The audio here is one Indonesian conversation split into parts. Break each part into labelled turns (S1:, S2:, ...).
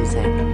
S1: said.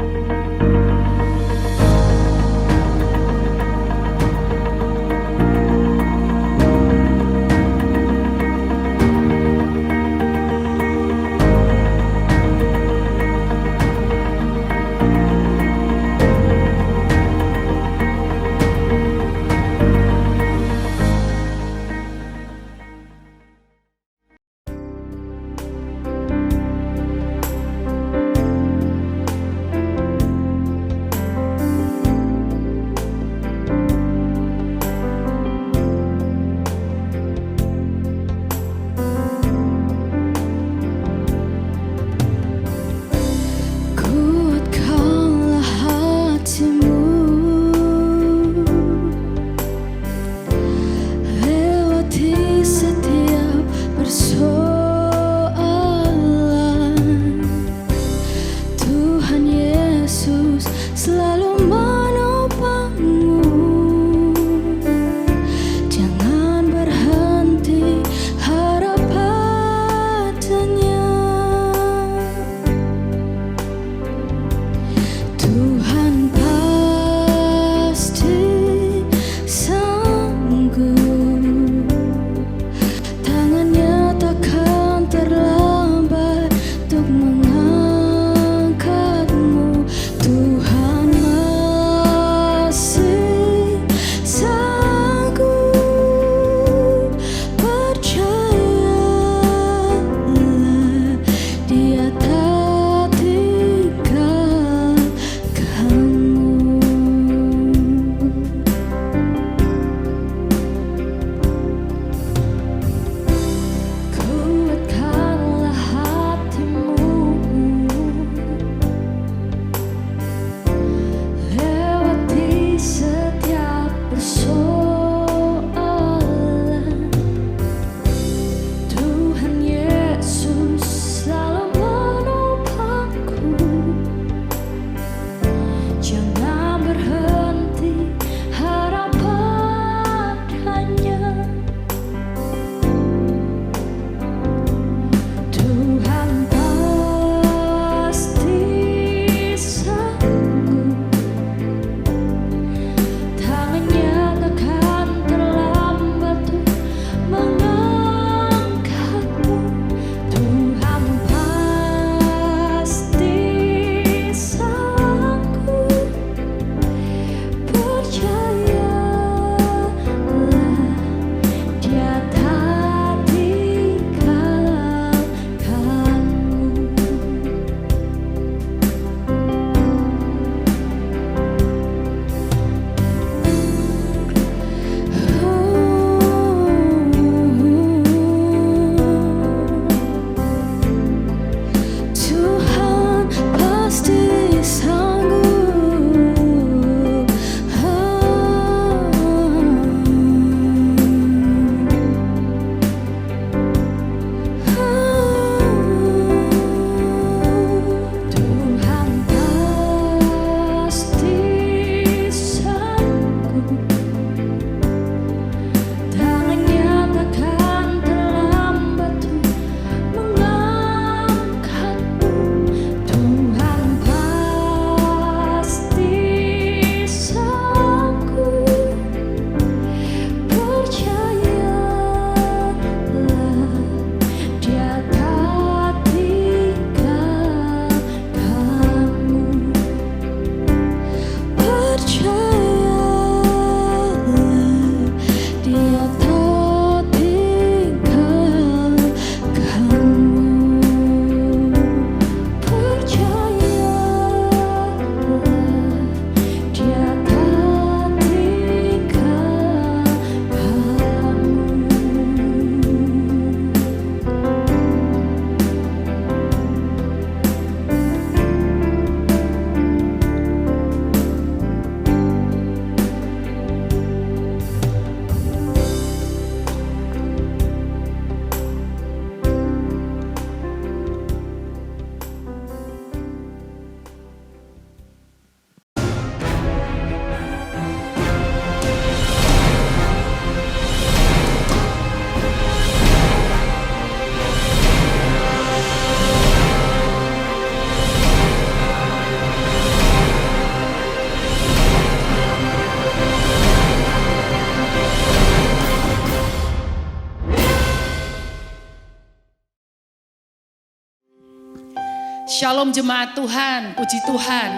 S1: Shalom jemaat Tuhan, puji Tuhan.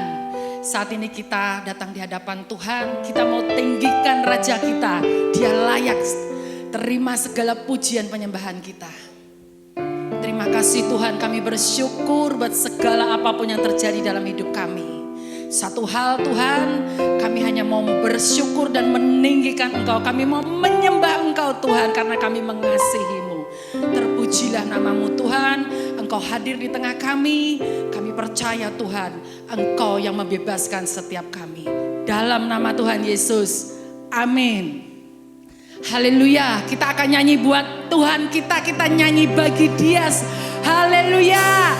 S1: Saat ini kita datang di hadapan Tuhan, kita mau tinggikan Raja kita. Dia layak terima segala pujian penyembahan kita. Terima kasih Tuhan, kami bersyukur buat segala apapun yang terjadi dalam hidup kami. Satu hal Tuhan, kami hanya mau bersyukur dan meninggikan Engkau. Kami mau menyembah Engkau Tuhan karena kami mengasihi-Mu. Terpujilah nama-Mu Tuhan, Engkau hadir di tengah kami. Kami percaya Tuhan, Engkau yang membebaskan setiap kami. Dalam nama Tuhan Yesus, amin. Haleluya, kita akan nyanyi buat Tuhan kita nyanyi bagi Dia. Haleluya.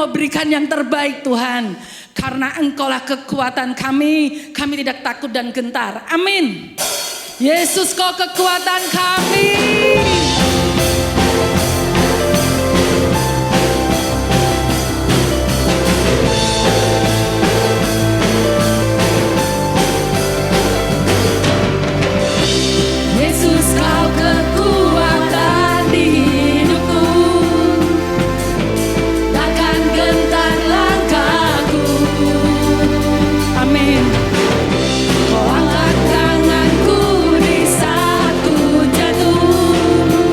S1: Berikan yang terbaik Tuhan, karena Engkaulah kekuatan kami tidak takut dan gentar. Amin. Yesus, Kau kekuatan kami. Yesus, Kau kekuatan di hidupku. Amin. Kau angkat tanganku di saat ku jatuh.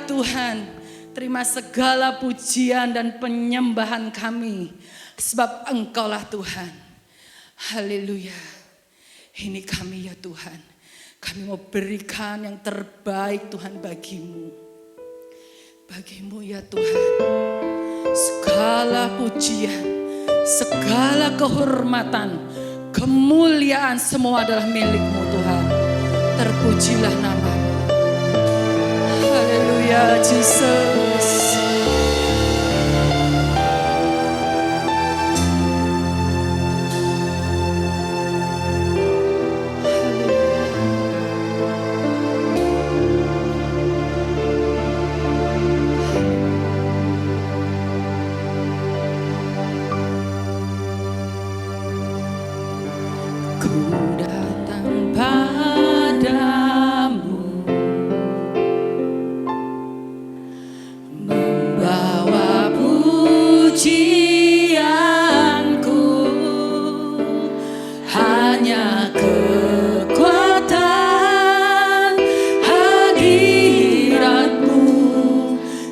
S1: Tuhan, terima segala pujian dan penyembahan kami, sebab Engkaulah Tuhan. Haleluya. Ini kami ya Tuhan, kami mau berikan yang terbaik Tuhan bagimu. Bagimu ya Tuhan, segala pujian, segala kehormatan, kemuliaan semua adalah milik-Mu Tuhan. Terpujilah nama-Mu. Haleluya, Jesus. Ku datang padamu, membawa pujianku, hanya kekuatan hadirat-Mu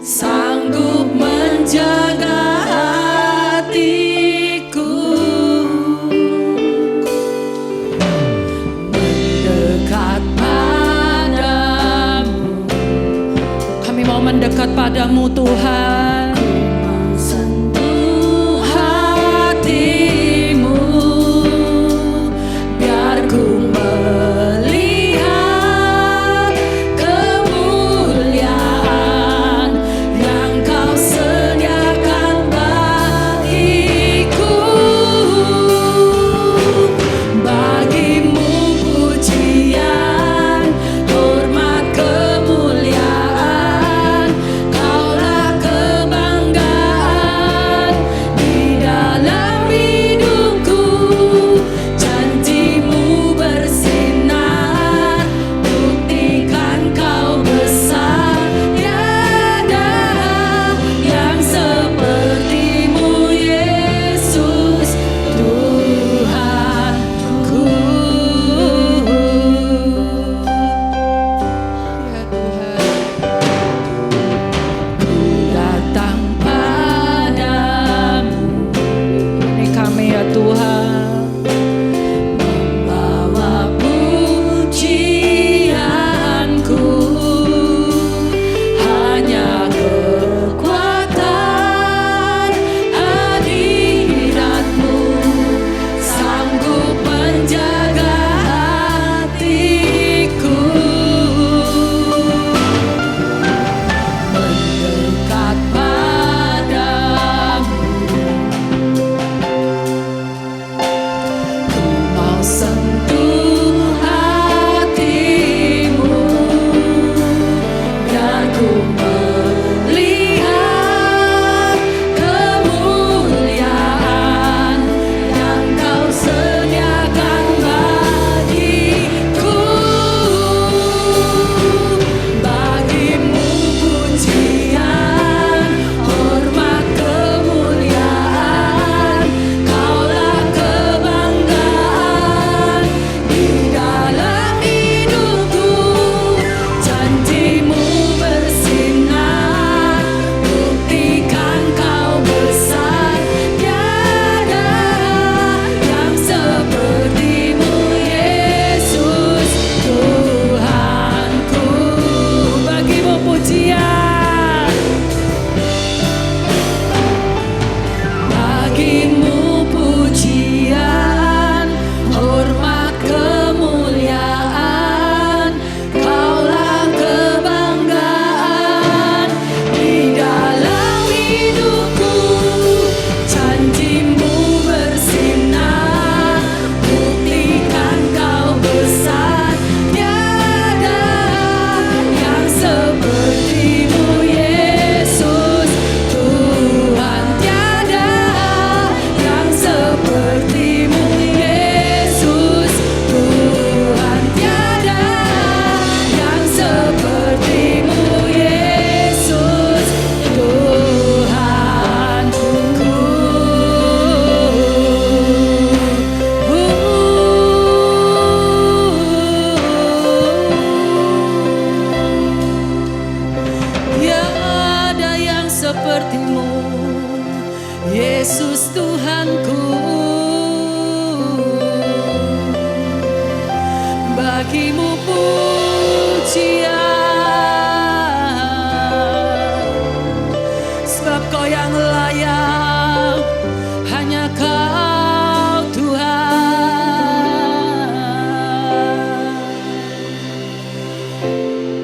S1: sanggup menjaga hatiku. Mendekat padamu Tuhan, sentuh hatimu, biar ku melihat kemuliaan yang Kau sediakan bagiku. Bagimu pujian, hormat, kemuliaan, Kaulah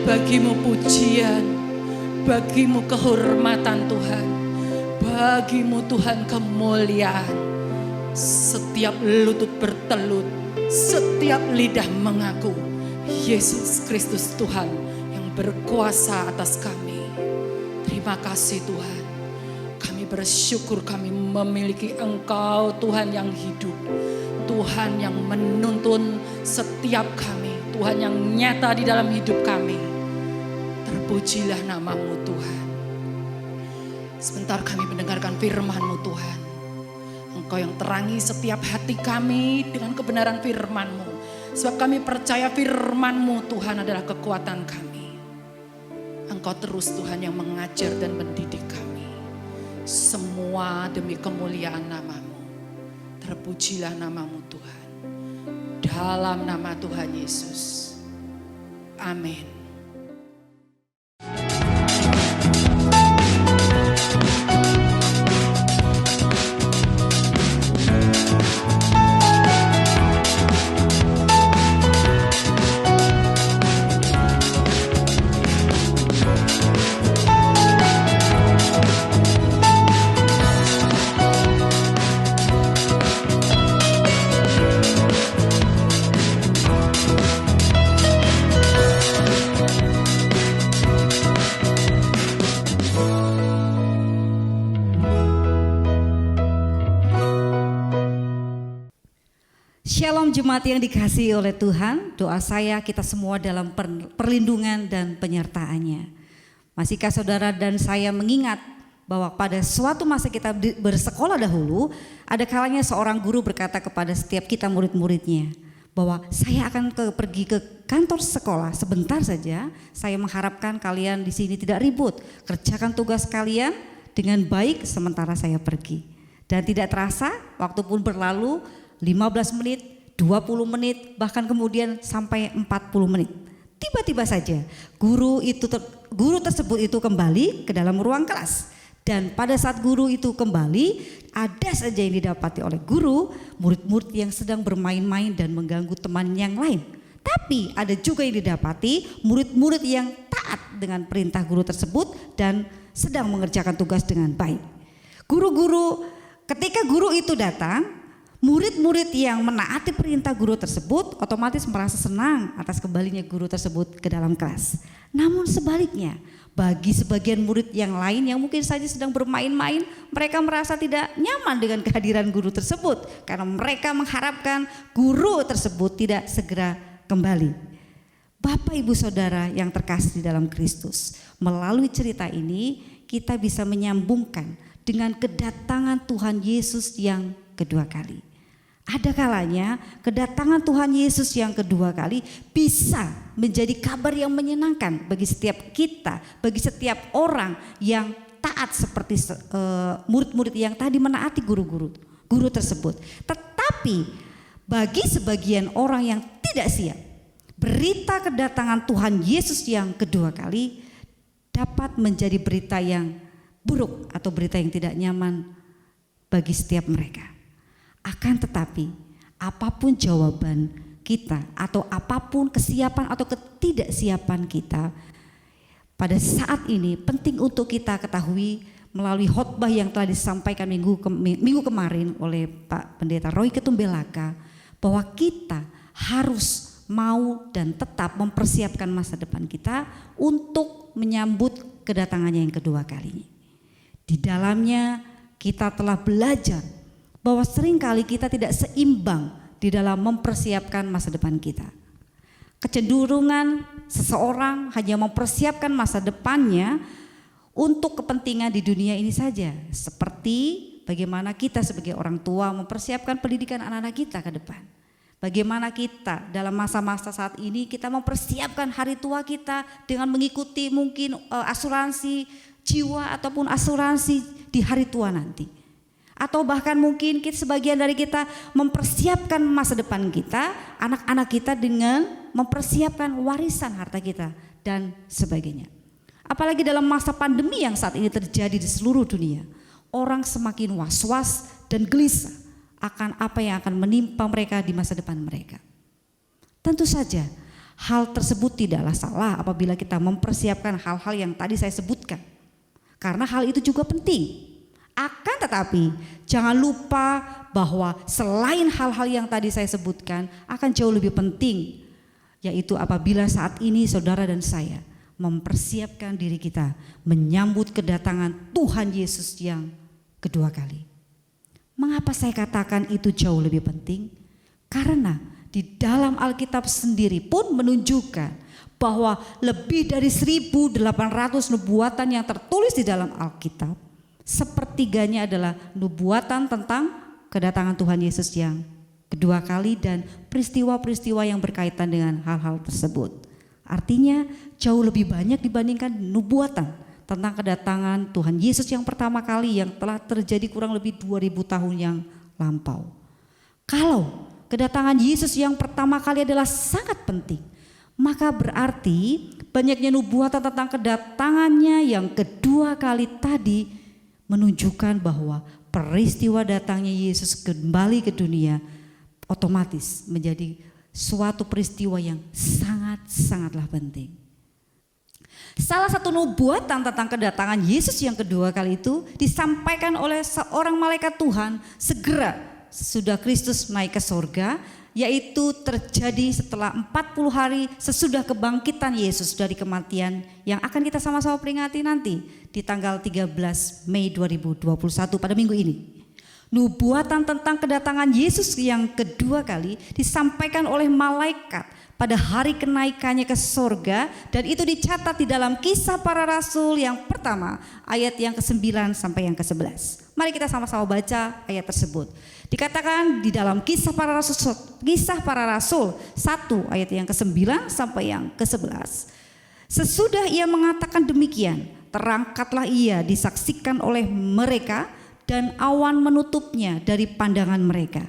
S1: Bagimu pujian, bagimu kehormatan Tuhan, bagimu Tuhan kemuliaan. Setiap lutut bertelut, setiap lidah mengaku Yesus Kristus Tuhan yang berkuasa atas kami. Terima kasih Tuhan. Kami bersyukur kami memiliki Engkau Tuhan yang hidup, Tuhan yang menuntun setiap kami, Tuhan yang nyata di dalam hidup kami. Terpujilah nama-Mu Tuhan. Sebentar kami mendengarkan firman-Mu Tuhan. Engkau yang terangi setiap hati kami dengan kebenaran firman-Mu. Sebab kami percaya firman-Mu Tuhan adalah kekuatan kami. Engkau terus Tuhan yang mengajar dan mendidik kami. Semua demi kemuliaan nama-Mu. Terpujilah nama-Mu Tuhan. Dalam nama Tuhan Yesus. Amin.
S2: Shalom jemaat yang dikasihi oleh Tuhan, doa saya kita semua dalam perlindungan dan penyertaannya. Masihkah saudara dan saya mengingat bahwa pada suatu masa kita bersekolah dahulu, ada kalanya seorang guru berkata kepada setiap kita murid-muridnya, bahwa saya akan pergi ke kantor sekolah sebentar saja, saya mengharapkan kalian di sini tidak ribut, kerjakan tugas kalian dengan baik sementara saya pergi. Dan tidak terasa, waktu pun berlalu, 15 menit, 20 menit, bahkan kemudian sampai 40 menit. Tiba-tiba saja guru tersebut itu kembali ke dalam ruang kelas. Dan pada saat guru itu kembali, ada saja yang didapati oleh guru, murid-murid yang sedang bermain-main dan mengganggu teman yang lain. Tapi ada juga yang didapati murid-murid yang taat dengan perintah guru tersebut dan sedang mengerjakan tugas dengan baik. Ketika guru itu datang, murid-murid yang menaati perintah guru tersebut otomatis merasa senang atas kembalinya guru tersebut ke dalam kelas. Namun sebaliknya, bagi sebagian murid yang lain yang mungkin saja sedang bermain-main, mereka merasa tidak nyaman dengan kehadiran guru tersebut karena mereka mengharapkan guru tersebut tidak segera kembali. Bapak Ibu Saudara yang terkasih di dalam Kristus, melalui cerita ini kita bisa menyambungkan dengan kedatangan Tuhan Yesus yang kedua kali. Ada kalanya kedatangan Tuhan Yesus yang kedua kali bisa menjadi kabar yang menyenangkan bagi setiap kita, bagi setiap orang yang taat seperti murid-murid yang tadi menaati guru tersebut. Tetapi bagi sebagian orang yang tidak siap, berita kedatangan Tuhan Yesus yang kedua kali dapat menjadi berita yang buruk atau berita yang tidak nyaman bagi setiap mereka. Akan tetapi apapun jawaban kita atau apapun kesiapan atau ketidaksiapan kita, pada saat ini penting untuk kita ketahui melalui khotbah yang telah disampaikan minggu kemarin oleh Pak Pendeta Roy Ketumbelaka, bahwa kita harus mau dan tetap mempersiapkan masa depan kita untuk menyambut kedatangannya yang kedua kalinya. Di dalamnya kita telah belajar bahwa seringkali kita tidak seimbang di dalam mempersiapkan masa depan kita. Kecenderungan seseorang hanya mempersiapkan masa depannya untuk kepentingan di dunia ini saja. Seperti bagaimana kita sebagai orang tua mempersiapkan pendidikan anak-anak kita ke depan. Bagaimana kita dalam masa-masa saat ini kita mempersiapkan hari tua kita dengan mengikuti mungkin asuransi jiwa ataupun asuransi di hari tua nanti. Atau bahkan mungkin sebagian dari kita mempersiapkan masa depan kita, anak-anak kita dengan mempersiapkan warisan harta kita dan sebagainya. Apalagi dalam masa pandemi yang saat ini terjadi di seluruh dunia, orang semakin was-was dan gelisah akan apa yang akan menimpa mereka di masa depan mereka. Tentu saja Hal tersebut tidaklah salah apabila kita mempersiapkan hal-hal yang tadi saya sebutkan. Karena hal itu juga penting. Akan tetapi jangan lupa bahwa selain hal-hal yang tadi saya sebutkan akan jauh lebih penting, yaitu apabila saat ini saudara dan saya mempersiapkan diri kita menyambut kedatangan Tuhan Yesus yang kedua kali. Mengapa saya katakan itu jauh lebih penting? Karena di dalam Alkitab sendiri pun menunjukkan bahwa lebih dari 1.800 nubuatan yang tertulis di dalam Alkitab, sepertiganya adalah nubuatan tentang kedatangan Tuhan Yesus yang kedua kali dan peristiwa-peristiwa yang berkaitan dengan hal-hal tersebut. Artinya jauh lebih banyak dibandingkan nubuatan tentang kedatangan Tuhan Yesus yang pertama kali yang telah terjadi kurang lebih 2000 tahun yang lampau. Kalau kedatangan Yesus yang pertama kali adalah sangat penting, maka berarti banyaknya nubuatan tentang kedatangannya yang kedua kali tadi menunjukkan bahwa peristiwa datangnya Yesus kembali ke dunia otomatis menjadi suatu peristiwa yang sangat-sangatlah penting. Salah satu nubuatan tentang kedatangan Yesus yang kedua kali itu disampaikan oleh seorang malaikat Tuhan segera sesudah Kristus naik ke sorga, yaitu terjadi setelah 40 hari sesudah kebangkitan Yesus dari kematian yang akan kita sama-sama peringati nanti di tanggal 13 Mei 2021 pada minggu ini. Nubuatan tentang kedatangan Yesus yang kedua kali disampaikan oleh malaikat pada hari kenaikannya ke sorga, dan itu dicatat di dalam Kisah Para Rasul yang pertama ayat yang ke-9 sampai yang ke-11. Mari kita sama-sama baca ayat tersebut. Dikatakan di dalam Kisah Para Rasul 1 ayat yang ke-9 sampai yang ke-11. Sesudah ia mengatakan demikian, terangkatlah ia disaksikan oleh mereka dan awan menutupnya dari pandangan mereka.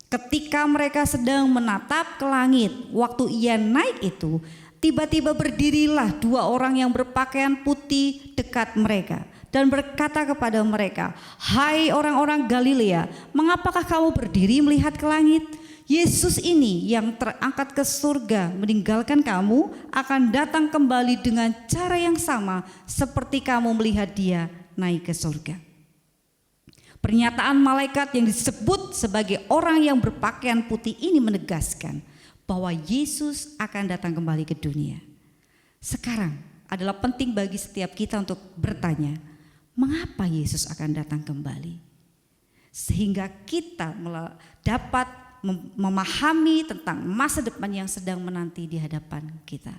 S2: Ketika mereka sedang menatap ke langit, waktu ia naik itu, tiba-tiba berdirilah dua orang yang berpakaian putih dekat mereka dan berkata kepada mereka, "Hai orang-orang Galilea, mengapakah kamu berdiri melihat ke langit? Yesus ini yang terangkat ke surga meninggalkan kamu akan datang kembali dengan cara yang sama seperti kamu melihat dia naik ke surga." Pernyataan malaikat yang disebut sebagai orang yang berpakaian putih ini menegaskan bahwa Yesus akan datang kembali ke dunia. Sekarang adalah penting bagi setiap kita untuk bertanya, mengapa Yesus akan datang kembali? Sehingga kita dapat memahami tentang masa depan yang sedang menanti di hadapan kita.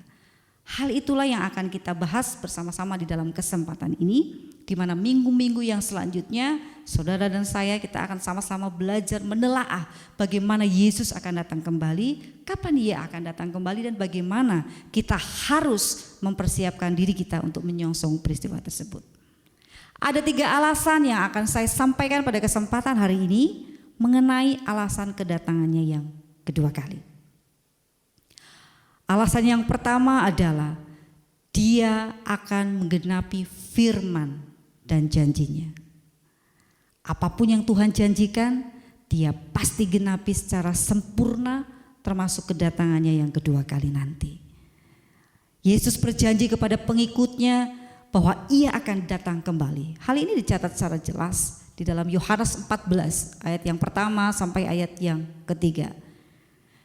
S2: Hal itulah yang akan kita bahas bersama-sama di dalam kesempatan ini, di mana minggu-minggu yang selanjutnya saudara dan saya kita akan sama-sama belajar menelaah bagaimana Yesus akan datang kembali, kapan ia akan datang kembali, dan bagaimana kita harus mempersiapkan diri kita untuk menyongsong peristiwa tersebut. Ada 3 alasan yang akan saya sampaikan pada kesempatan hari ini mengenai alasan kedatangannya yang kedua kali. Alasan yang pertama adalah dia akan menggenapi firman dan janjinya. Apapun yang Tuhan janjikan, dia pasti genapi secara sempurna, termasuk kedatangannya yang kedua kali nanti. Yesus berjanji kepada pengikutnya bahwa ia akan datang kembali. Hal ini dicatat secara jelas di dalam Yohanes 14 ayat yang pertama sampai ayat yang ketiga.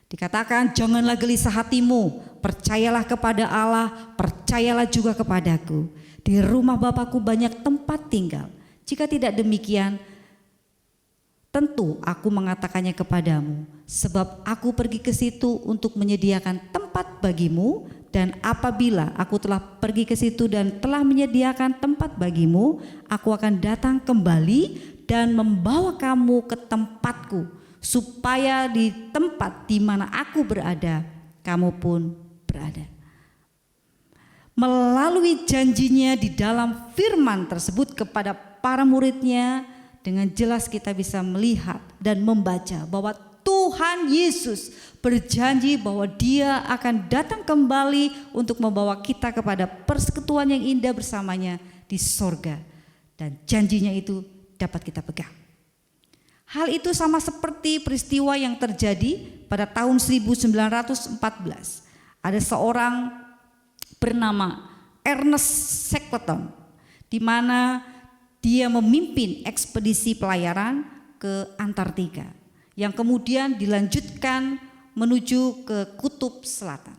S2: Dikatakan, janganlah gelisah hatimu, percayalah kepada Allah, percayalah juga kepadaku. Di rumah Bapa-Ku banyak tempat tinggal. Jika tidak demikian, tentu aku mengatakannya kepadamu, sebab aku pergi ke situ untuk menyediakan tempat bagimu, dan apabila aku telah pergi ke situ dan telah menyediakan tempat bagimu, aku akan datang kembali dan membawa kamu ke tempatku, supaya di tempat di mana aku berada, kamu pun berada. Melalui janjinya di dalam firman tersebut kepada para muridnya, dengan jelas kita bisa melihat dan membaca bahwa Tuhan Yesus berjanji bahwa dia akan datang kembali untuk membawa kita kepada persekutuan yang indah bersamanya di sorga. Dan janjinya itu dapat kita pegang. Hal itu sama seperti peristiwa yang terjadi pada tahun 1914. Ada seorang bernama Ernest Shackleton, di mana dia memimpin ekspedisi pelayaran ke Antartika yang kemudian dilanjutkan menuju ke Kutub Selatan.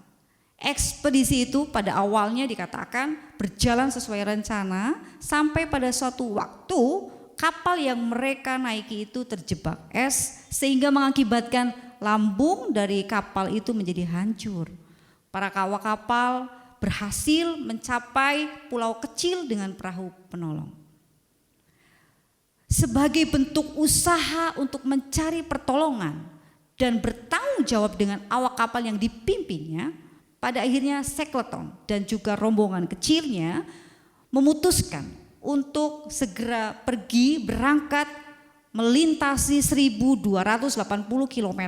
S2: Ekspedisi itu pada awalnya dikatakan berjalan sesuai rencana sampai pada suatu waktu kapal yang mereka naiki itu terjebak es sehingga mengakibatkan lambung dari kapal itu menjadi hancur. Para awak kapal berhasil mencapai pulau kecil dengan perahu penolong. Sebagai bentuk usaha untuk mencari pertolongan dan bertanggung jawab dengan awak kapal yang dipimpinnya, pada akhirnya Shackleton dan juga rombongan kecilnya memutuskan untuk segera pergi berangkat melintasi 1280 km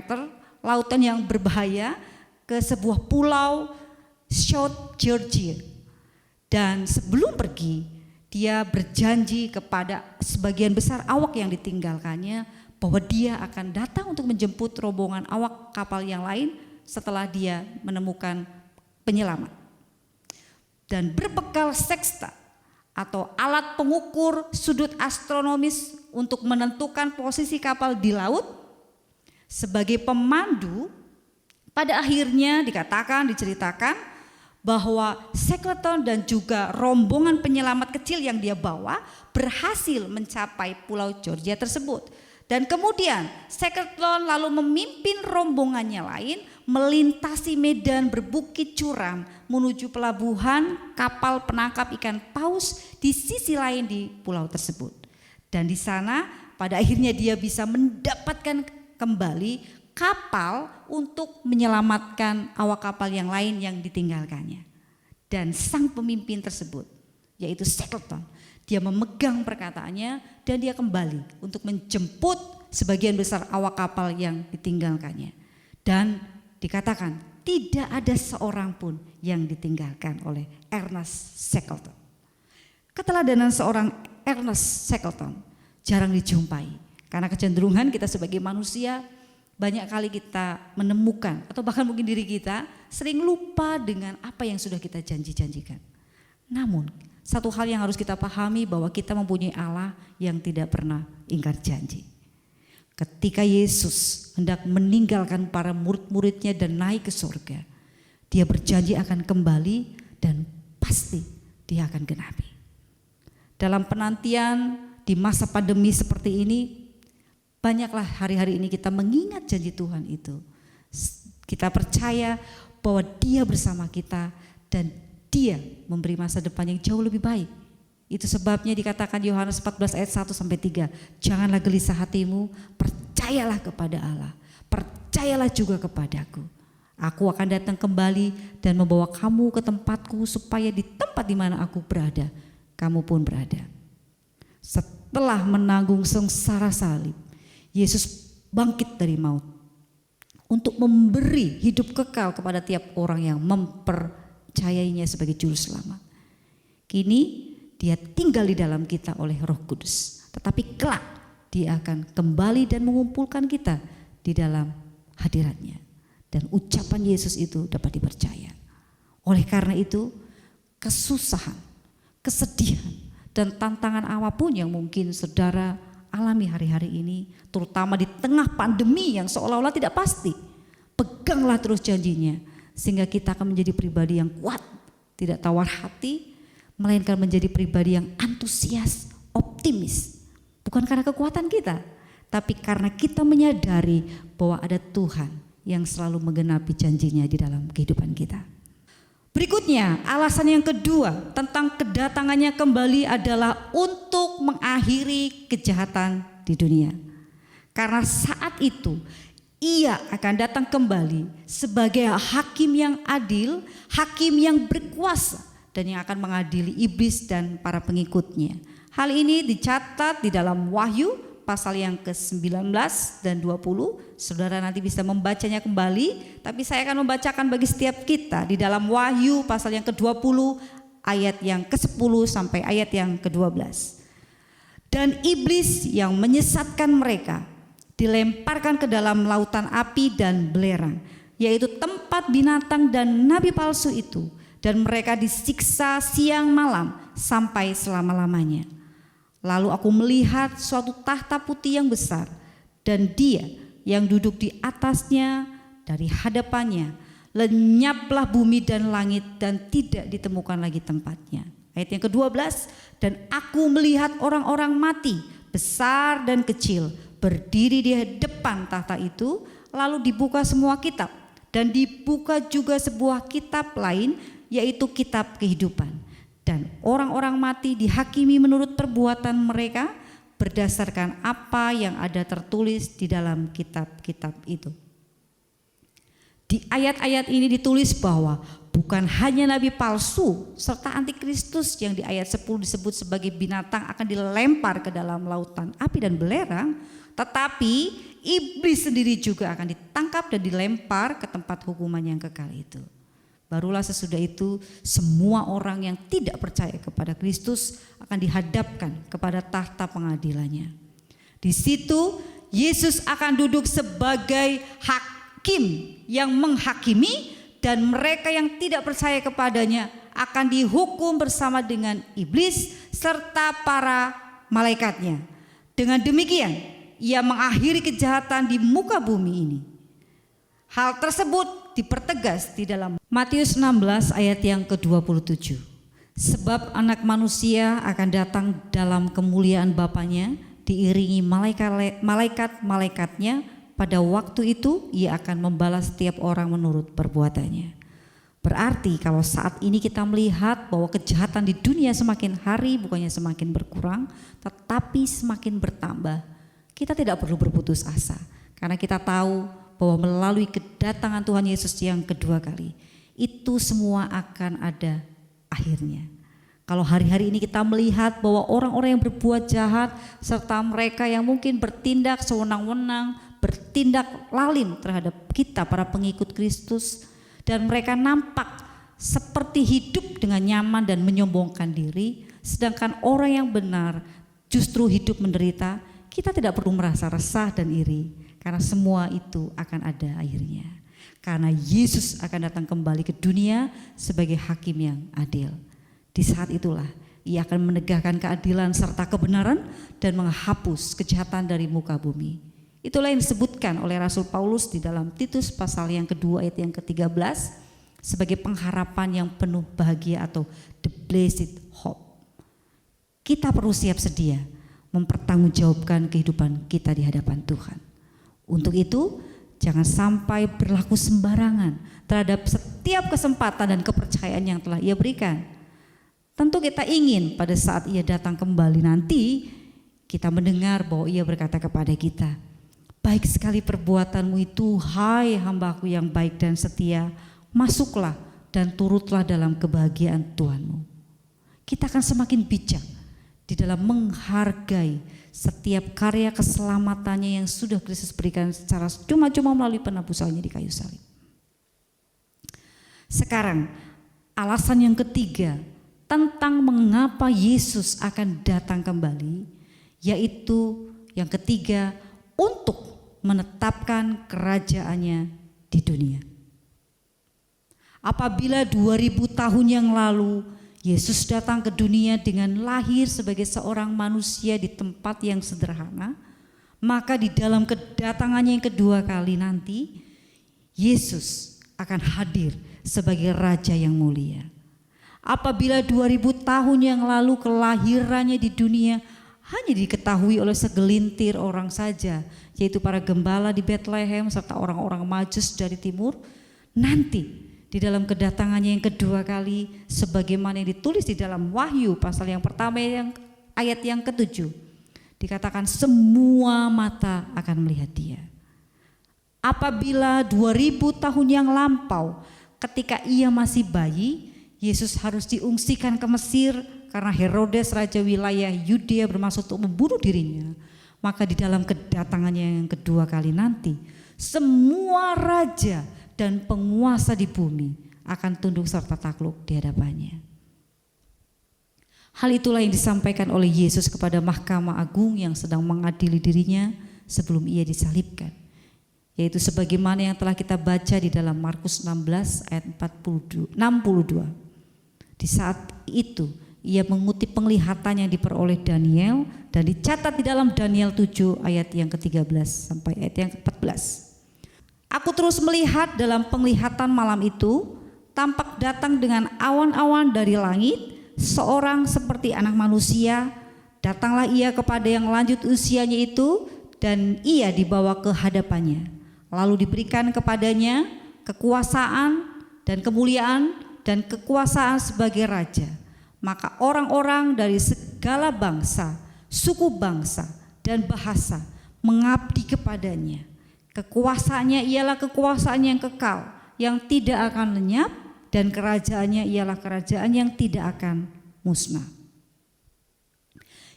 S2: lautan yang berbahaya ke sebuah pulau South Georgia. Dan sebelum pergi, dia berjanji kepada sebagian besar awak yang ditinggalkannya bahwa dia akan datang untuk menjemput rombongan awak kapal yang lain setelah dia menemukan penyelamat. Dan berbekal sextant atau alat pengukur sudut astronomis untuk menentukan posisi kapal di laut, sebagai pemandu, pada akhirnya diceritakan bahwa Shackleton dan juga rombongan penyelamat kecil yang dia bawa berhasil mencapai pulau Georgia tersebut. Dan kemudian Shackleton lalu memimpin rombongannya lain melintasi medan berbukit curam menuju pelabuhan kapal penangkap ikan paus di sisi lain di pulau tersebut. Dan di sana pada akhirnya dia bisa mendapatkan kembali kapal untuk menyelamatkan awak kapal yang lain yang ditinggalkannya. Dan sang pemimpin tersebut, yaitu Shackleton, dia memegang perkataannya dan dia kembali untuk menjemput sebagian besar awak kapal yang ditinggalkannya. Dan dikatakan tidak ada seorang pun yang ditinggalkan oleh Ernest Shackleton. Keteladanan seorang Ernest Shackleton jarang dijumpai, karena kecenderungan kita sebagai manusia banyak kali kita menemukan atau bahkan mungkin diri kita sering lupa dengan apa yang sudah kita janjikan. Namun satu hal yang harus kita pahami bahwa kita mempunyai Allah yang tidak pernah ingkar janji. Ketika Yesus hendak meninggalkan para murid-muridnya dan naik ke surga, dia berjanji akan kembali dan pasti dia akan genapi. Dalam penantian di masa pandemi seperti ini, banyaklah hari-hari ini kita mengingat janji Tuhan itu. Kita percaya bahwa Dia bersama kita dan Dia memberi masa depan yang jauh lebih baik. Itu sebabnya dikatakan Yohanes 14 ayat 1 sampai 3, janganlah gelisah hatimu, percayalah kepada Allah, percayalah juga kepadaku. Aku akan datang kembali dan membawa kamu ke tempatku supaya di tempat di mana aku berada, kamu pun berada. Setelah menanggung sengsara salib, Yesus bangkit dari maut untuk memberi hidup kekal kepada tiap orang yang mempercayainya sebagai juru selamat. Kini dia tinggal di dalam kita oleh Roh Kudus, tetapi kelak dia akan kembali dan mengumpulkan kita di dalam hadiratnya. Dan ucapan Yesus itu dapat dipercaya. Oleh karena itu, kesusahan, kesedihan, dan tantangan apapun yang mungkin saudara alami hari-hari ini, terutama di tengah pandemi yang seolah-olah tidak pasti, peganglah terus janjinya sehingga kita akan menjadi pribadi yang kuat, tidak tawar hati, melainkan menjadi pribadi yang antusias, optimis. Bukan karena kekuatan kita, tapi karena kita menyadari bahwa ada Tuhan yang selalu menggenapi janjinya di dalam kehidupan kita. Berikutnya, alasan yang kedua tentang kedatangannya kembali adalah untuk mengakhiri kejahatan di dunia. Karena saat itu ia akan datang kembali sebagai hakim yang adil, hakim yang berkuasa, dan yang akan mengadili iblis dan para pengikutnya. Hal ini dicatat di dalam Wahyu pasal yang ke-19 dan 20. Saudara nanti bisa membacanya kembali, tapi saya akan membacakan bagi setiap kita di dalam Wahyu pasal yang ke-20 ayat yang ke-10 sampai ayat yang ke-12. Dan iblis yang menyesatkan mereka dilemparkan ke dalam lautan api dan belerang. yaitu tempat binatang dan nabi palsu itu, dan mereka disiksa siang malam sampai selama-lamanya. Lalu aku melihat suatu tahta putih yang besar, dan Dia yang duduk di atasnya. Dari hadapannya lenyaplah bumi dan langit, dan tidak ditemukan lagi tempatnya. Ayat yang ke-12, dan aku melihat orang-orang mati, besar dan kecil, berdiri di depan tahta itu. Lalu dibuka semua kitab, dan dibuka juga sebuah kitab lain, yaitu kitab kehidupan. Dan orang-orang mati dihakimi menurut perbuatan mereka, berdasarkan apa yang ada tertulis di dalam kitab-kitab itu. Di ayat-ayat ini ditulis bahwa bukan hanya nabi palsu serta antikristus yang di ayat 10 disebut sebagai binatang akan dilempar ke dalam lautan api dan belerang, tetapi iblis sendiri juga akan ditangkap dan dilempar ke tempat hukuman yang kekal itu. Barulah sesudah itu semua orang yang tidak percaya kepada Kristus akan dihadapkan kepada tahta pengadilannya. Di situ Yesus akan duduk sebagai hakim yang menghakimi, dan mereka yang tidak percaya kepadanya akan dihukum bersama dengan iblis serta para malaikatnya. Dengan demikian ia mengakhiri kejahatan di muka bumi ini. Hal tersebut dipertegas di dalam Matius 16 ayat yang ke-27. Sebab anak manusia akan datang dalam kemuliaan Bapanya diiringi malaikat-malaikatnya. Pada waktu itu ia akan membalas setiap orang menurut perbuatannya. Berarti kalau saat ini kita melihat bahwa kejahatan di dunia semakin hari bukannya semakin berkurang, tetapi semakin bertambah, kita tidak perlu berputus asa. Karena kita tahu bahwa melalui kedatangan Tuhan Yesus yang kedua kali, itu semua akan ada akhirnya. Kalau hari-hari ini kita melihat bahwa orang-orang yang berbuat jahat serta mereka yang mungkin bertindak sewenang-wenang, bertindak lalim terhadap kita para pengikut Kristus, dan mereka nampak seperti hidup dengan nyaman dan menyombongkan diri, sedangkan orang yang benar justru hidup menderita, kita tidak perlu merasa resah dan iri, karena semua itu akan ada akhirnya. Karena Yesus akan datang kembali ke dunia sebagai hakim yang adil. Di saat itulah ia akan menegakkan keadilan serta kebenaran dan menghapus kejahatan dari muka bumi. Itulah yang disebutkan oleh Rasul Paulus di dalam Titus pasal yang kedua ayat yang ke-13 sebagai pengharapan yang penuh bahagia atau the blessed hope. Kita perlu siap sedia mempertanggungjawabkan kehidupan kita di hadapan Tuhan. Untuk itu jangan sampai berlaku sembarangan terhadap setiap kesempatan dan kepercayaan yang telah Ia berikan. Tentu kita ingin pada saat Ia datang kembali nanti kita mendengar bahwa Ia berkata kepada kita, baik sekali perbuatanmu itu, hai hambaku yang baik dan setia, masuklah dan turutlah dalam kebahagiaan Tuhanmu. Kita akan semakin bijak di dalam menghargai setiap karya keselamatannya yang sudah Kristus berikan secara cuma-cuma melalui penebusannya di kayu salib. Sekarang alasan yang ketiga tentang mengapa Yesus akan datang kembali, yaitu yang ketiga, untuk menetapkan kerajaannya di dunia. Apabila 2000 tahun yang lalu Yesus datang ke dunia dengan lahir sebagai seorang manusia di tempat yang sederhana, maka di dalam kedatangannya yang kedua kali nanti Yesus akan hadir sebagai raja yang mulia. Apabila 2000 tahun yang lalu kelahirannya di dunia hanya diketahui oleh segelintir orang saja, yaitu para gembala di Bethlehem serta orang-orang Majus dari timur, nanti di dalam kedatangannya yang kedua kali, sebagaimana yang ditulis di dalam Wahyu pasal yang pertama ayat yang ke-7, dikatakan semua mata akan melihat Dia. Apabila 2000 tahun yang lampau, ketika Ia masih bayi, Yesus harus diungsikan ke Mesir karena Herodes raja wilayah Yudea bermaksud untuk membunuh dirinya. Maka di dalam kedatangannya yang kedua kali nanti, semua raja dan penguasa di bumi akan tunduk serta takluk di hadapannya. Hal itulah yang disampaikan oleh Yesus kepada Mahkamah Agung yang sedang mengadili dirinya sebelum Ia disalibkan. yaitu sebagaimana yang telah kita baca di dalam Markus 16 ayat 62. Di saat itu ia mengutip penglihatan yang diperoleh Daniel dan dicatat di dalam Daniel 7 ayat yang ke-13 sampai ayat yang ke-14. Aku terus melihat dalam penglihatan malam itu, tampak datang dengan awan-awan dari langit, seorang seperti anak manusia. Datanglah ia kepada yang lanjut usianya itu, dan ia dibawa ke hadapannya. Lalu diberikan kepadanya kekuasaan dan kemuliaan dan kekuasaan sebagai raja. Maka orang-orang dari segala bangsa, suku bangsa, dan bahasa mengabdi kepadanya. Kekuasaannya ialah kekuasaan yang kekal, yang tidak akan lenyap, dan kerajaannya ialah kerajaan yang tidak akan musnah.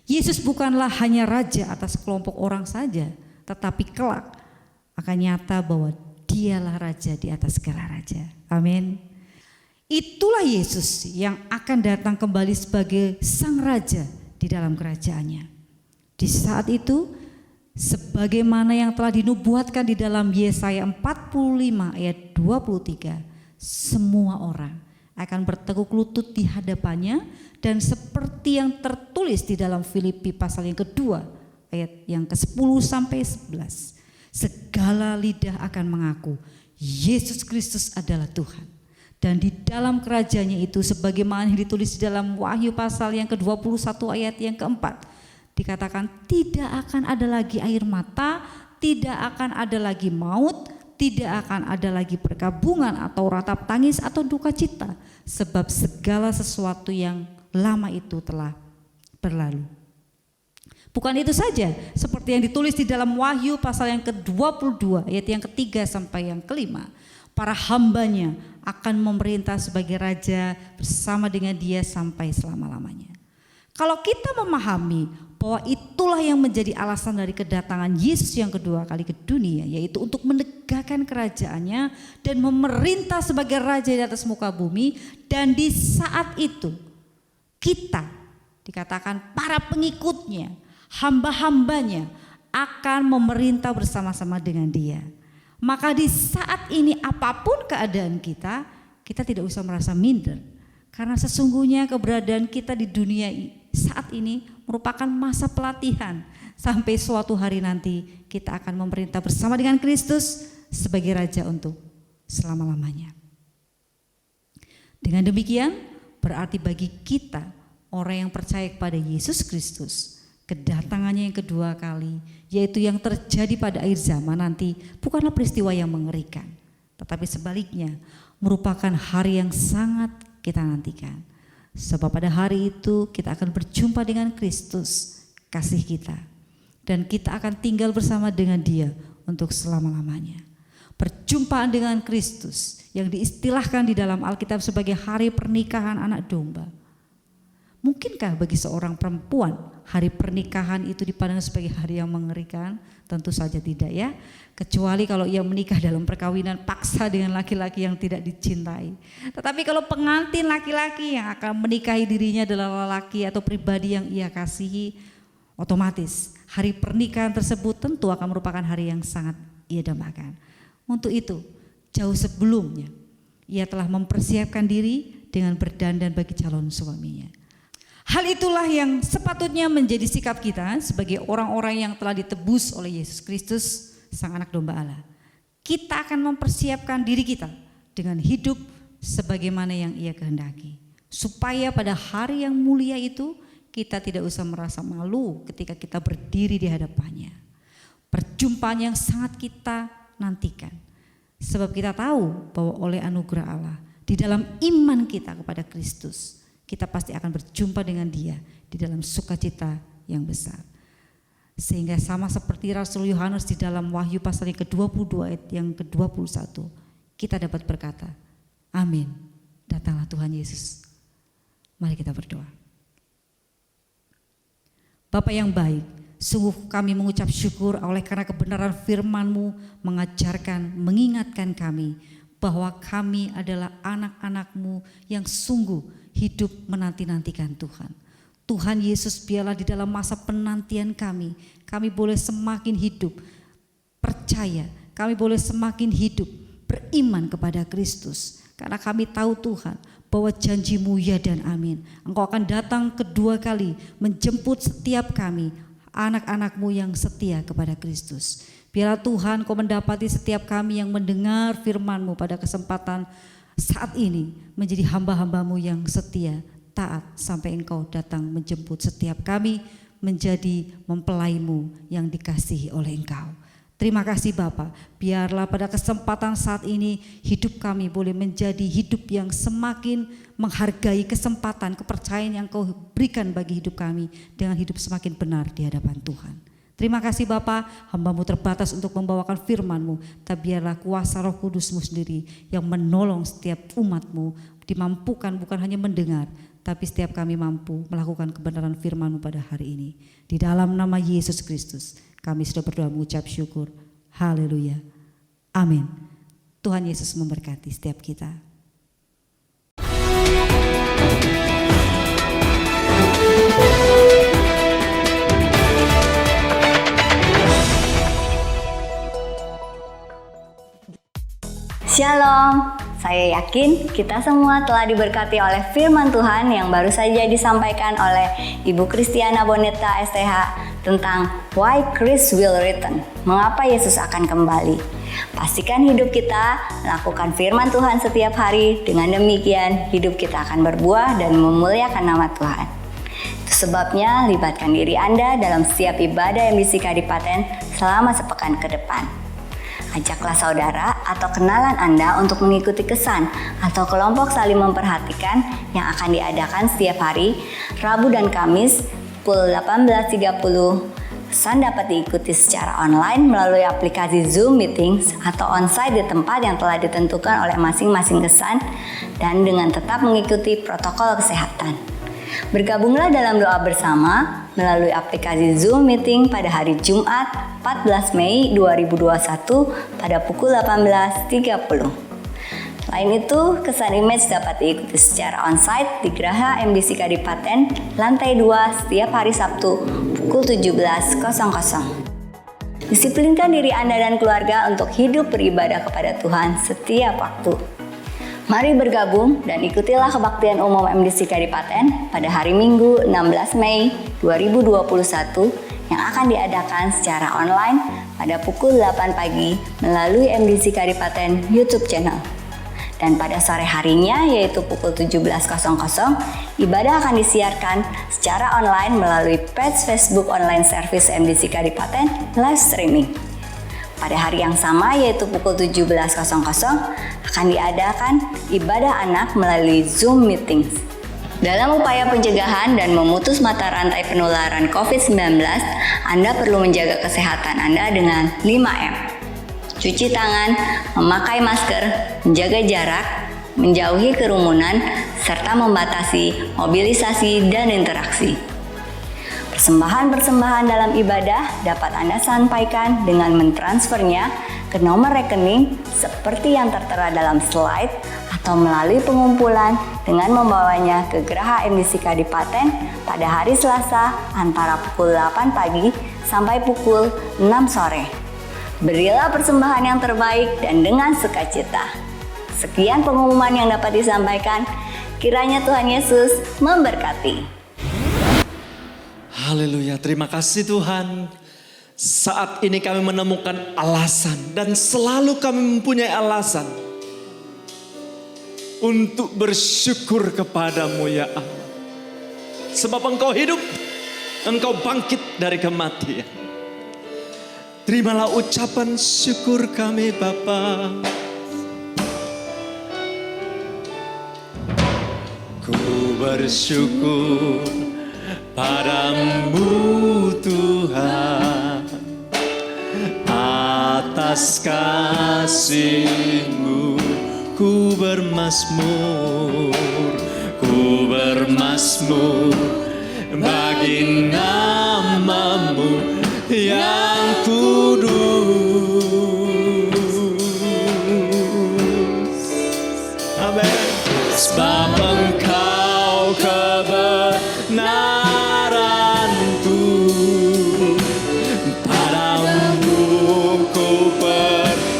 S2: Yesus bukanlah hanya raja atas kelompok orang saja, tetapi kelak akan nyata bahwa dialah raja di atas segala raja. Amin. Itulah Yesus yang akan datang kembali sebagai sang raja di dalam kerajaannya. Di saat itu, sebagaimana yang telah dinubuatkan di dalam Yesaya 45 ayat 23, semua orang akan bertekuk lutut di hadapannya, dan seperti yang tertulis di dalam Filipi pasal yang kedua ayat yang ke-10 sampai 11, segala lidah akan mengaku Yesus Kristus adalah Tuhan. Dan di dalam kerajaannya itu, sebagaimana yang ditulis di dalam Wahyu pasal yang ke-21 ayat yang keempat, dikatakan tidak akan ada lagi air mata, tidak akan ada lagi maut, tidak akan ada lagi perkabungan atau ratap tangis atau duka cita, sebab segala sesuatu yang lama itu telah berlalu. Bukan itu saja, seperti yang ditulis di dalam Wahyu pasal yang ke-22 ayat yang ketiga sampai yang kelima, para hambanya akan memerintah sebagai raja bersama dengan dia sampai selama-lamanya. Kalau kita memahami bahwa itulah yang menjadi alasan dari kedatangan Yesus yang kedua kali ke dunia, yaitu untuk menegakkan kerajaannya dan memerintah sebagai raja di atas muka bumi, dan di saat itu kita, dikatakan para pengikutnya, hamba-hambanya akan memerintah bersama-sama dengan dia. Maka di saat ini apapun keadaan kita tidak usah merasa minder, karena sesungguhnya keberadaan kita di dunia saat ini merupakan masa pelatihan sampai suatu hari nanti kita akan memerintah bersama dengan Kristus sebagai raja untuk selama-lamanya. Dengan demikian berarti bagi kita orang yang percaya kepada Yesus Kristus, kedatangannya yang kedua kali, yaitu yang terjadi pada akhir zaman nanti, bukanlah peristiwa yang mengerikan, tetapi sebaliknya merupakan hari yang sangat kita nantikan. Sebab pada hari itu kita akan berjumpa dengan Kristus, kasih kita, dan kita akan tinggal bersama dengan Dia untuk selama-lamanya. Perjumpaan dengan Kristus yang diistilahkan di dalam Alkitab sebagai hari pernikahan anak domba. Mungkinkah bagi seorang perempuan hari pernikahan itu dipandang sebagai hari yang mengerikan? Tentu saja tidak ya, kecuali kalau ia menikah dalam perkawinan paksa dengan laki-laki yang tidak dicintai. Tetapi kalau pengantin laki-laki yang akan menikahi dirinya adalah lelaki atau pribadi yang ia kasihi, otomatis hari pernikahan tersebut tentu akan merupakan hari yang sangat ia dambakan. Untuk itu, jauh sebelumnya ia telah mempersiapkan diri dengan berdandan bagi calon suaminya. Hal itulah yang sepatutnya menjadi sikap kita sebagai orang-orang yang telah ditebus oleh Yesus Kristus, Sang Anak Domba Allah. Kita akan mempersiapkan diri kita dengan hidup sebagaimana yang Ia kehendaki, supaya pada hari yang mulia itu kita tidak usah merasa malu ketika kita berdiri di hadapannya. Perjumpaan yang sangat kita nantikan, sebab kita tahu bahwa oleh anugerah Allah di dalam iman kita kepada Kristus, kita pasti akan berjumpa dengan Dia di dalam sukacita yang besar. Sehingga sama seperti Rasul Yohanes di dalam Wahyu pasal yang ke-22 ayat yang ke-21, kita dapat berkata, amin, datanglah Tuhan Yesus. Mari kita berdoa. Bapa yang baik, sungguh kami mengucap syukur oleh karena kebenaran firman-Mu mengajarkan, mengingatkan kami bahwa kami adalah anak-anak-Mu yang sungguh hidup menanti-nantikan Tuhan. Tuhan Yesus, biarlah di dalam masa penantian kami boleh semakin hidup percaya kami boleh semakin hidup beriman kepada Kristus. Karena kami tahu Tuhan bahwa janji-Mu ya dan amin. Engkau akan datang kedua kali menjemput setiap kami, anak-anak-Mu yang setia kepada Kristus. Biarlah Tuhan Kau mendapati setiap kami yang mendengar firman-Mu pada kesempatan saat ini menjadi hamba-hamba-Mu yang setia, taat sampai Engkau datang menjemput setiap kami menjadi mempelai-Mu yang dikasihi oleh Engkau. Terima kasih Bapa, biarlah pada kesempatan saat ini hidup kami boleh menjadi hidup yang semakin menghargai kesempatan, kepercayaan yang Kau berikan bagi hidup kami dengan hidup semakin benar di hadapan Tuhan. Terima kasih Bapa, hamba-Mu terbatas untuk membawakan firman-Mu, tapi biarlah kuasa Roh Kudus-Mu sendiri yang menolong setiap umat-Mu, dimampukan bukan hanya mendengar, tapi setiap kami mampu melakukan kebenaran firman-Mu pada hari ini. Di dalam nama Yesus Kristus, kami sudah berdoa mengucap syukur. Haleluya. Amin. Tuhan Yesus memberkati setiap kita.
S3: Shalom, saya yakin kita semua telah diberkati oleh firman Tuhan yang baru saja disampaikan oleh Ibu Kristiana Boneta STH tentang Why Christ Will Return, mengapa Yesus akan kembali. Pastikan hidup kita melakukan firman Tuhan setiap hari, dengan demikian hidup kita akan berbuah dan memuliakan nama Tuhan. Itu sebabnya libatkan diri Anda dalam setiap ibadah MBC Kadipaten selama sepekan ke depan. Ajaklah saudara atau kenalan Anda untuk mengikuti kesan atau kelompok saling memperhatikan yang akan diadakan setiap hari, Rabu dan Kamis pukul 18.30. Kesan dapat diikuti secara online melalui aplikasi Zoom Meetings atau onsite di tempat yang telah ditentukan oleh masing-masing kesan dan dengan tetap mengikuti protokol kesehatan. Bergabunglah dalam doa bersama melalui aplikasi Zoom Meeting pada hari Jumat 14 Mei 2021 pada pukul 18.30. Selain itu, kesan image dapat diikuti secara onsite di Geraha MBC Kadipaten, lantai 2 setiap hari Sabtu pukul 17.00. Disiplinkan diri Anda dan keluarga untuk hidup beribadah kepada Tuhan setiap waktu. Mari bergabung dan ikutilah kebaktian umum MDC Kadipaten pada hari Minggu 16 Mei 2021 yang akan diadakan secara online pada pukul 8 pagi melalui MDC Kadipaten YouTube channel. Dan pada sore harinya yaitu pukul 17.00, ibadah akan disiarkan secara online melalui page Facebook online service MDC Kadipaten live streaming. Pada hari yang sama yaitu pukul 17.00 akan diadakan ibadah anak melalui Zoom Meetings. Dalam upaya pencegahan dan memutus mata rantai penularan COVID-19, Anda perlu menjaga kesehatan Anda dengan 5M. Cuci tangan, memakai masker, menjaga jarak, menjauhi kerumunan, serta membatasi mobilisasi dan interaksi. Persembahan-persembahan dalam ibadah dapat Anda sampaikan dengan mentransfernya ke nomor rekening seperti yang tertera dalam slide atau melalui pengumpulan dengan membawanya ke Geraha MDC Kadipaten pada hari Selasa antara pukul 8 pagi sampai pukul 6 sore. Berilah persembahan yang terbaik dan dengan sukacita. Sekian pengumuman yang dapat disampaikan. Kiranya Tuhan Yesus memberkati.
S4: Haleluya, terima kasih Tuhan. Saat ini kami menemukan alasan dan selalu kami mempunyai alasan untuk bersyukur kepadamu ya Allah. Sebab Engkau hidup, Engkau bangkit dari kematian. Terimalah ucapan syukur kami Bapa. Ku bersyukur padamu Tuhan atas kasih-Mu. Ku bermazmur bagi nama-Mu yang kudus. Amin. Sebab Engkau kebenaranku, padamu ku percaya.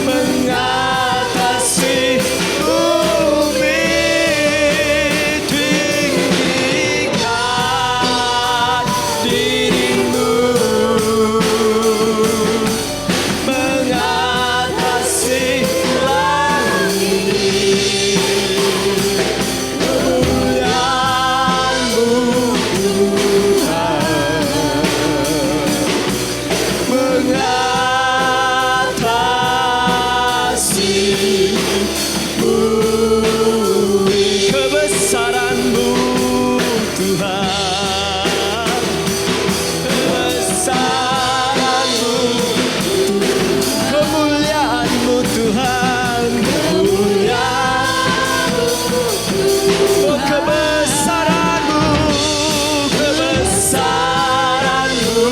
S4: mengatasi bumi, tinggikan dirimu, mengatasi langit, kemuliaan-Mu mengatasi bumi, kebesaran-Mu Tuhan, kebesaran-Mu, kemuliaan-Mu Tuhan, kemuliaan-Mu, oh kebesaran-Mu, kebesaran-Mu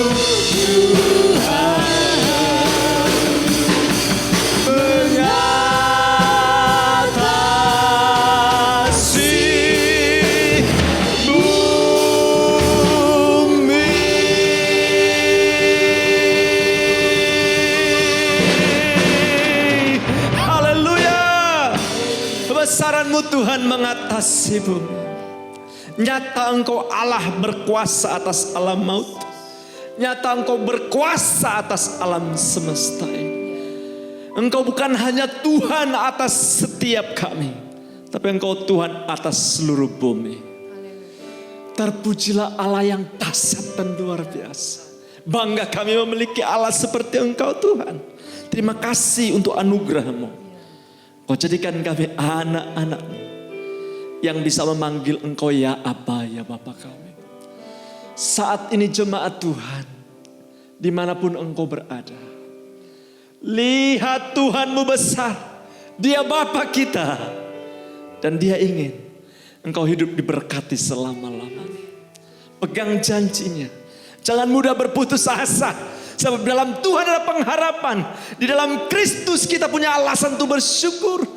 S4: mengatasi bumi. Haleluya. Kebesaran-Mu Tuhan mengatasi bumi. Nyata Engkau Allah berkuasa atas alam maut. Nyata Engkau berkuasa atas alam semesta ini. Engkau bukan hanya Tuhan atas setiap kami, tapi Engkau Tuhan atas seluruh bumi. Terpujilah Allah yang dahsyat dan luar biasa. Bangga kami memiliki Allah seperti Engkau Tuhan. Terima kasih untuk anugerah-Mu. Kau jadikan kami anak-anak-Mu yang bisa memanggil Engkau ya Aba, ya Bapa kami. Saat ini jemaat Tuhan, dimanapun Engkau berada, lihat Tuhan-Mu besar. Dia Bapa kita. Dan Dia ingin engkau hidup diberkati selama-lamanya. Pegang janjinya. Jangan mudah berputus asa. Sebab dalam Tuhan ada pengharapan. Di dalam Kristus kita punya alasan untuk bersyukur.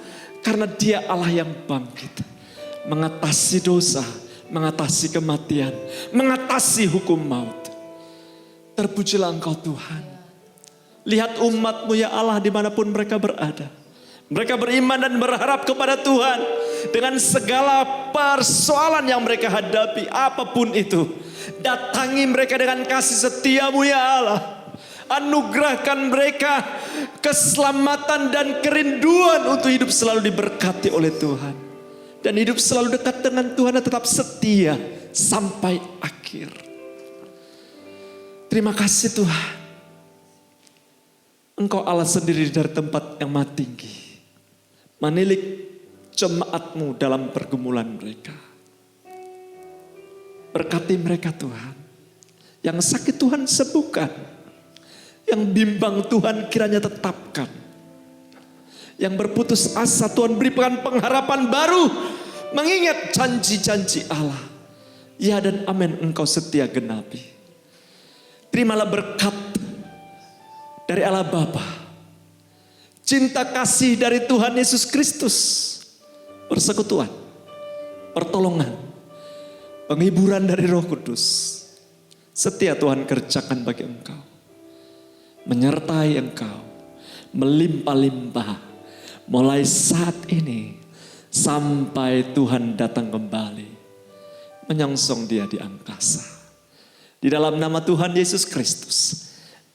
S4: Karena Dia Allah yang bangkit. Mengatasi dosa. Mengatasi kematian. Mengatasi hukum maut. Terpujilah Engkau Tuhan. Lihat umat-Mu ya Allah dimanapun mereka berada. Mereka beriman dan berharap kepada Tuhan. Dengan segala persoalan yang mereka hadapi. Apapun itu. Datangi mereka dengan kasih setia-Mu ya Allah. Anugerahkan mereka keselamatan dan kerinduan untuk hidup selalu diberkati oleh Tuhan. Dan hidup selalu dekat dengan Tuhan dan tetap setia sampai akhir. Terima kasih Tuhan. Engkau Allah sendiri dari tempat yang maha tinggi. Menilik jemaat-Mu dalam pergumulan mereka. Berkati mereka Tuhan. Yang sakit Tuhan sembuhkan. Yang bimbang Tuhan kiranya tetapkan. Yang berputus asa Tuhan berikan pengharapan baru. Mengingat janji-janji Allah. Ya dan amin Engkau setia genapi. Terimalah berkat dari Allah Bapa, cinta kasih dari Tuhan Yesus Kristus, persekutuan, pertolongan, penghiburan dari Roh Kudus, setia Tuhan kerjakan bagi engkau, menyertai engkau, melimpah-limpah, mulai saat ini sampai Tuhan datang kembali, menyongsong Dia di angkasa. Di dalam nama Tuhan Yesus Kristus.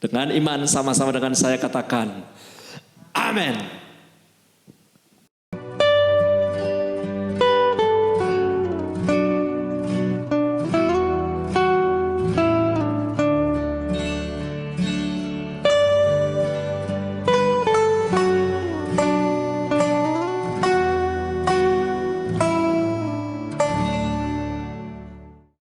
S4: Dengan iman sama-sama dengan saya katakan, amin.